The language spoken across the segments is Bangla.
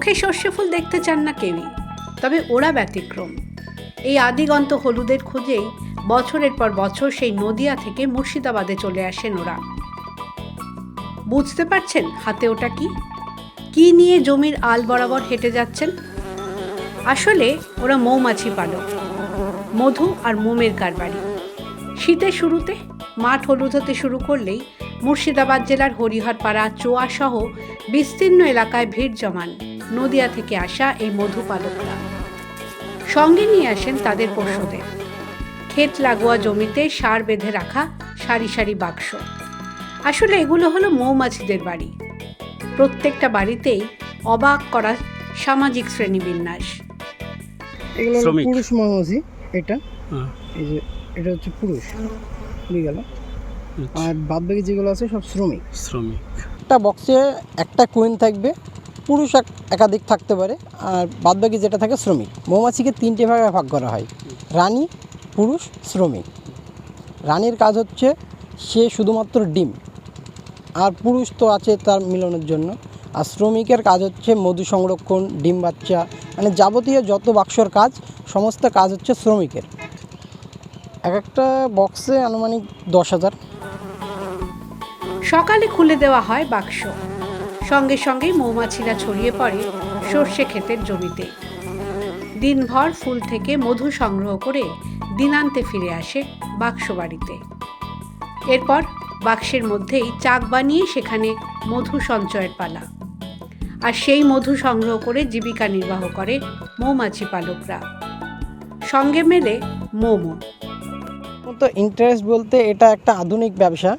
চোখে সর্ষে ফুল দেখতে চান না কেউই, তবে ওরা ব্যতিক্রম। এই আদিগন্ত হলুদের খোঁজেই বছরের পর বছর সেই নদিয়া থেকে মুর্শিদাবাদে চলে আসেন ওরা। বুঝতে পারছেন হাতে ওটা কি নিয়ে জমির আল বরাবর হেঁটে যাচ্ছেন? আসলে ওরা মৌমাছি পালক, মধু আর মোমের কারবারি। শীতের শুরুতে মাঠ হলুদ হতে শুরু করলেই মুর্শিদাবাদ জেলার হরিহরপাড়া, চোয়া সহ বিস্তীর্ণ এলাকায় ভিড় জমান নদিয়া থেকে আসা এই মধু পালকরা। সঙ্গে নিয়ে আসেন তাদের পশুদের। ক্ষেত লাগোয়া জমিতে সার বেঁধে রাখা সারি সারি বাক্স। আসলে এগুলো হলো মৌমাছিদের বাড়ি। প্রত্যেকটা বাড়িতেই অবাক করা সামাজিক শ্রেণীবিন্যাস। এগুলো পুরুষ মৌমাছি, এটা এই যে এটা হচ্ছে পুরুষ গেল, আর বাদ বাকি যেগুলো আছে সব শ্রমিক। একটা বক্সে একটা কুইন থাকবে, পুরুষ একাধিক থাকতে পারে, আর বাদ বাকি যেটা থাকে শ্রমিক। মৌমাছিকে তিনটে ভাগে ভাগ করা হয়: রানী, পুরুষ, শ্রমিক। রানীর কাজ হচ্ছে সে শুধুমাত্র ডিম, আর পুরুষ তো আছে তার মিলনের জন্য। আর শ্রমিকের কাজ হচ্ছে মধু সংরক্ষণ, ডিম বাচ্চা, মানে যাবতীয় যত বাক্সর কাজ, সমস্ত কাজ হচ্ছে শ্রমিকের। এক একটা বক্সে আনুমানিক 10,000। সকালে খুলে দেওয়া হয় বাক্স, সঙ্গে সঙ্গেই মৌমাছিরা ছড়িয়ে পড়ে সর্ষে ক্ষেতের জমিতে। দিনভর ফুল থেকে মধু সংগ্রহ করে দিনান্তে ফিরে আসে বাক্স বাড়িতে। এরপর বাক্সের মধ্যেই চাক বানিয়ে সেখানে মধু সঞ্চয়ের পালা। আর সেই মধু সংগ্রহ করে জীবিকা নির্বাহ করে মৌমাছি পালকরা। সঙ্গে মেলে মোমো। তো ইন্টারেস্ট বলতে এটা একটা আধুনিক ব্যবসা,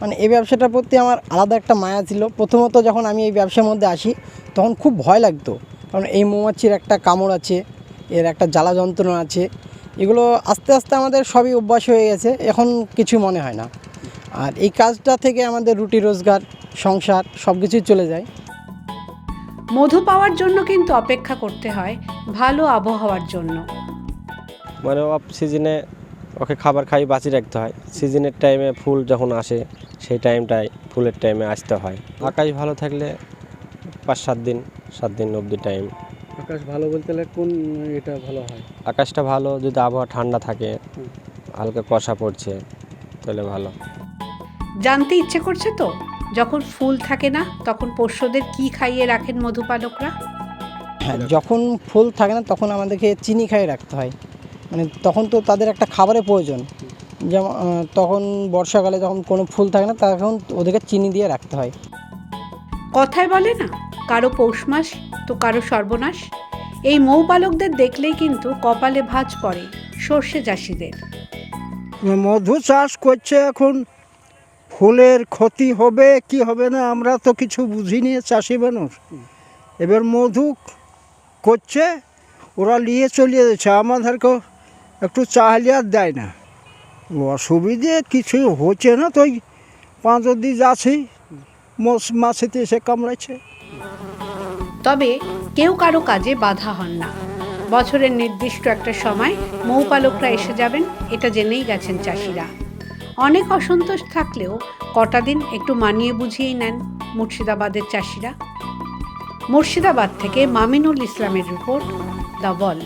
মানে এই ব্যবসাটার প্রতি আমার আলাদা একটা মায়া ছিল। প্রথমত যখন আমি এই ব্যবসার মধ্যে আসি তখন খুব ভয় লাগতো, কারণ এই মৌমাছির একটা কামড় আছে, এর একটা জ্বালা যন্ত্রণা আছে। এগুলো আস্তে আস্তে আমাদের সবই অভ্যাস হয়ে গেছে, এখন কিছু মনে হয় না। আর এই কাজটা থেকে আমাদের রুটি রোজগার, সংসার সব কিছুই চলে যায়। মধু পাওয়ার জন্য কিন্তু অপেক্ষা করতে হয় ভালো আবহাওয়ার জন্য। মানে অফ সিজনে ওকে খাবার খাই বাঁচিয়ে রাখতে হয়। সিজনের টাইমে ফুল যখন আসে সেই টাইমটায় ফুলের টাইমে আসতে হয়। আকাশ ভালো থাকলে 5-7 দিন, 7 দিন অবধি টাইম। আকাশ ভালো বলতে কোন এটা ভালো হয়? আকাশটা ভালো যদি আবহাওয়া ঠান্ডা থাকে, হালকা কুয়াশা পড়ছে, তাহলে ভালো। জানতে ইচ্ছে করছে তো, যখন ফুল থাকে না তখন পোষ্যদের কি খাইয়ে রাখেন মধুপালকরা? হ্যাঁ, যখন ফুল থাকে না তখন আমাদেরকে চিনি খাইয়ে রাখতে হয়। মানে তখন তো তাদের একটা খাবারের প্রয়োজন। যেমন তখন বর্ষাকালে যখন কোনো ফুল থাকে না তখন ওদেরকে চিনি দিয়ে রাখতে হয়। কথায় বলে না, কারো পৌষ মাস তো কারো সর্বনাশ। এই মৌপালকদের দেখলেই কিন্তু কপালে ভাঁজ পড়ে সর্ষে চাষিদের। মধু চাষ করছে, এখন ফুলের ক্ষতি হবে কি হবে না আমরা তো কিছু বুঝিনি চাষি মানুষ। এবার মধু করছে, ওরা নিয়ে চলে যাচ্ছে, আমাদেরকেও একটু চাহিলে আর দেয় না। অসুবিধে কিছু হচ্ছে না, তো 5 দিন যাচ্ছি, মাছিতে এসে কামড়াচ্ছে। তবে কেউ কারো কাজে বাধা হন না। বছরের নির্দিষ্ট একটা সময় মৌপালকরা এসে যাবেন, এটা জেনেই গেছেন চাষিরা। অনেক অসন্তোষ থাকলেও কটা দিন একটু মানিয়ে বুঝিয়েই নেন মুর্শিদাবাদের চাষিরা। মুর্শিদাবাদ থেকে মামিনুল ইসলামের রিপোর্ট, দ্য ওয়াল।